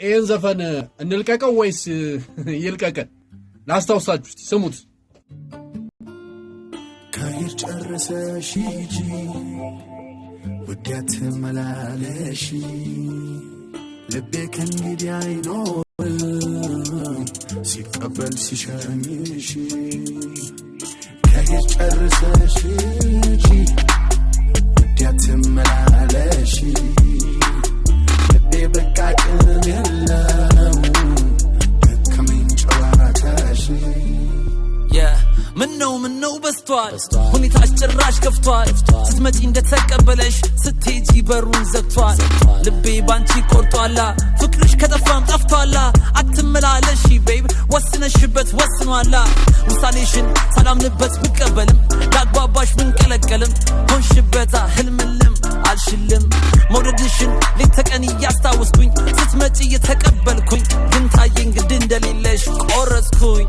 إين زفن نلقاك ويس يلقاك لاستوصاችሁ እስቲ ስሙት ካይር ጨርሰሽ ሂጂ ውዴት መላለሽ ልቤ ከእንግዲህ አይኖርም ሲቀበል ሲሸኝሽ ካይር ጨርሰሽ ሂጂ ውዴት መላለሽ ልቤ በቃ ቅን የለው ከመኝ ጨዋታሽ ምነው በስቷል ሁኔታሽ ጭራሽ ከፍቷል ስትመጪ እንደተቀበለሽ ስትሄጂ በሩን ዘግቷል ልቤ ባንቺ ቆርጧላ ፍቅርሽ ከተፋም ጠፍቷላ አትመላለሺ ቤብ ወስነሽበት ወስኗላ ውሳኔሽን ሰላምንበት ብቀበልም ዳግባባሽ ብንቀለቀልም ሆንሽበታ ህልምልም አልሽልም መውደድሽን ለተቀን ያስታውስኩኝ ስትመጪ የተቀበልኩኝ ግን ታየኝ ግድ እንደሌለሽ ቆረጥኩኝ